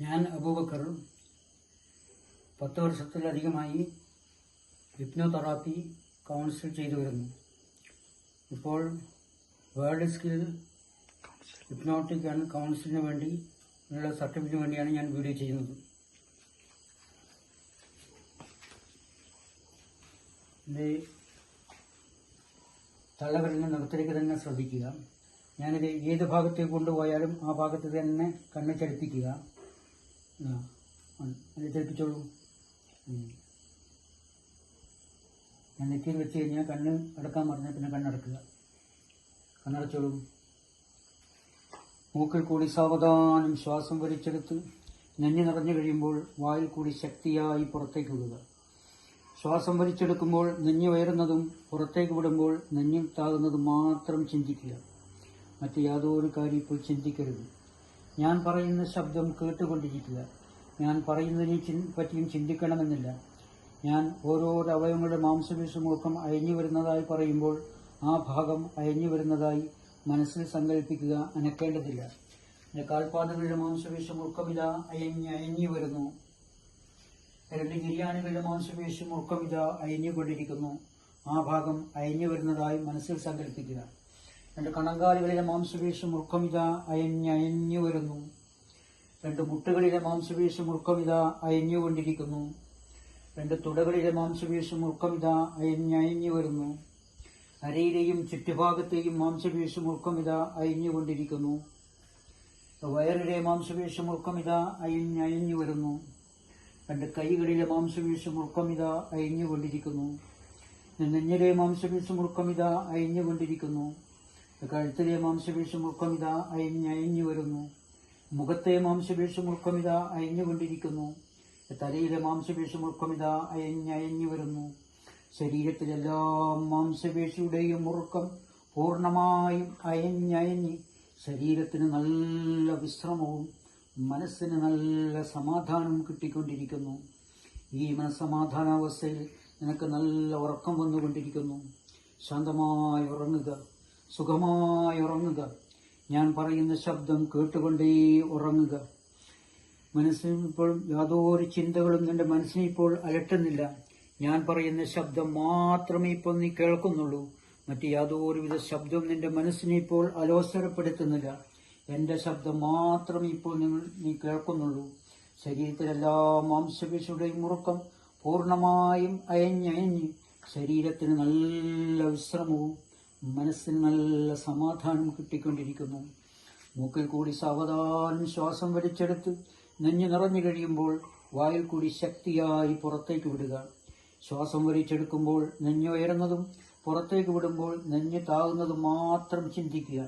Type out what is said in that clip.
ഞാൻ അബൂബക്കർ 10 വർഷത്തിലധികമായി hypnotherapy council ചെയ്തു വരുന്നു. ഇപ്പോൾ വേൾഡ് സ്കിൽ ഹിപ്നോട്ടിക് ആൻഡ് കൗൺസിലിന് വേണ്ടി ഉള്ള സർട്ടിഫിക്കറ്റിന് വേണ്ടിയാണ് ഞാൻ വീഡിയോ ചെയ്യുന്നത്. എൻ്റെ തള്ളവിരലിന് നിറത്തിലേക്ക് തന്നെ ശ്രദ്ധിക്കുക. ഞാനിത് ഏത് ഭാഗത്തേക്ക് കൊണ്ടുപോയാലും ആ ഭാഗത്ത് തന്നെ കണ്ണ് ചലിപ്പിക്കുക. അത് ചലിപ്പിച്ചോളൂ. ഞാൻ നെറ്റിയിൽ വെച്ച് കഴിഞ്ഞാൽ കണ്ണ് അടക്കാൻ പറഞ്ഞാൽ പിന്നെ കണ്ണടക്കുക. കണ്ണടച്ചോളൂ. മൂക്കിൽ കൂടി സാവധാനം ശ്വാസം വലിച്ചെടുത്ത് നെഞ്ഞ് നിറഞ്ഞു കഴിയുമ്പോൾ വായിൽ കൂടി ശക്തിയായി പുറത്തേക്ക് വിടുക. ശ്വാസം വലിച്ചെടുക്കുമ്പോൾ നെഞ്ഞ് ഉയരുന്നതും പുറത്തേക്ക് വിടുമ്പോൾ നെഞ്ഞ് താകുന്നതും മാത്രം ചിന്തിക്കുക. മറ്റ് യാതൊരു കാര്യം ഇപ്പോൾ ചിന്തിക്കരുത്. ഞാൻ പറയുന്ന ശബ്ദം കേട്ടുകൊണ്ടിരിക്കുക. ഞാൻ പറയുന്നതിനെ പറ്റിയും ചിന്തിക്കണമെന്നില്ല. ഞാൻ ഓരോരോ അവയവങ്ങളുടെ മാംസപേശിമുഖം അയഞ്ഞു വരുന്നതായി പറയുമ്പോൾ ആ ഭാഗം അയഞ്ഞു വരുന്നതായി മനസ്സിൽ സങ്കല്പിക്കുക. അനക്കേണ്ടതില്ല. എൻ്റെ കാൽപാദങ്ങളുടെ മാംസപേശിമുഖം ഇതാ അയഞ്ഞു വരുന്നു. രണ്ട് ഗിരിയാണികളുടെ മാംസപേശിമുഖം ഇതാ അയഞ്ഞുകൊണ്ടിരിക്കുന്നു. ആ ഭാഗം അയഞ്ഞു വരുന്നതായി മനസ്സിൽ സങ്കല്പിക്കുക. രണ്ട് കണങ്കാലുകളിലെ മാംസപേശിമുഖം ഇതാ അയഞ്ഞു വരുന്നു. രണ്ട് മുട്ടുകളിലെ മാംസപേശിമുഖം ഇതാ അയഞ്ഞുകൊണ്ടിരിക്കുന്നു. രണ്ട് തുടകളിലെ മാംസപേശിമുഖം ഇതാ അയഞ്ഞു വരുന്നു. അരയിലെയും ചുറ്റുഭാഗത്തെയും മാംസപേശിമുഖം ഇതാ അയഞ്ഞുകൊണ്ടിരിക്കുന്നു. വയറിലെ മാംസപേശിമുഖം ഇതാ അയഞ്ഞു വരുന്നു. രണ്ട് കൈകളിലെ മാംസപേശിമുഖം ഇതാ അയഞ്ഞുകൊണ്ടിരിക്കുന്നു. നെഞ്ഞിലെ മാംസപേശിമുഖം ഇതാ അയഞ്ഞുകൊണ്ടിരിക്കുന്നു. കഴുത്തിലെ മാംസപേശിമുഖം ഇതാ അയഞ്ഞു വരുന്നു. മുഖത്തെ മാംസപേശിമുഖം ഇതാ അയഞ്ഞുകൊണ്ടിരിക്കുന്നു. തലയിലെ മാംസപേശിമുഖം ഇതാ അയഞ്ഞു വരുന്നു. ശരീരത്തിലെല്ലാ മാംസപേശിയുടെയും മുറുക്കം പൂർണ്ണമായും അയഞ്ഞ് ശരീരത്തിന് നല്ല വിശ്രമവും മനസ്സിന് നല്ല സമാധാനവും കിട്ടിക്കൊണ്ടിരിക്കുന്നു. ഈ മനസ്സമാധാനാവസ്ഥയിൽ നിനക്ക് നല്ല ഉറക്കം വന്നുകൊണ്ടിരിക്കുന്നു. ശാന്തമായി ഉറങ്ങുക, സുഖമായി ഉറങ്ങുക. ഞാൻ പറയുന്ന ശബ്ദം കേട്ടുകൊണ്ടേ ഉറങ്ങുക. മനസ്സിൽ ഇപ്പോൾ യാതൊരു ചിന്തകളും നിന്റെ മനസ്സിനെ ഇപ്പോൾ അലട്ടുന്നില്ല. ഞാൻ പറയുന്ന ശബ്ദം മാത്രമേ ഇപ്പോൾ നീ കേൾക്കുന്നുള്ളൂ. മറ്റ് യാതൊരുവിധ ശബ്ദവും നിന്റെ മനസ്സിനെ ഇപ്പോൾ അലോസരപ്പെടുത്തുന്നില്ല. എന്റെ ശബ്ദം മാത്രമേ ഇപ്പോൾ നീ കേൾക്കുന്നുള്ളൂ. ശരീരത്തിലെല്ലാ മാംസപേശിയുടെയും മുറുക്കം പൂർണ്ണമായും അയഞ്ഞ് ശരീരത്തിന് നല്ല വിശ്രമവും മനസ്സിന് നല്ല സമാധാനവും കിട്ടിക്കൊണ്ടിരിക്കുന്നു. മൂക്കിൽ കൂടി സാവധാനം ശ്വാസം വലിച്ചെടുത്ത് നെഞ്ഞ് നിറഞ്ഞു കഴിയുമ്പോൾ വായിൽ കൂടി ശക്തിയായി പുറത്തേക്ക് വിടുക. ശ്വാസം വലിച്ചെടുക്കുമ്പോൾ നെഞ്ഞ് ഉയരുന്നതും പുറത്തേക്ക് വിടുമ്പോൾ നെഞ്ഞ് താകുന്നതും മാത്രം ചിന്തിക്കുക.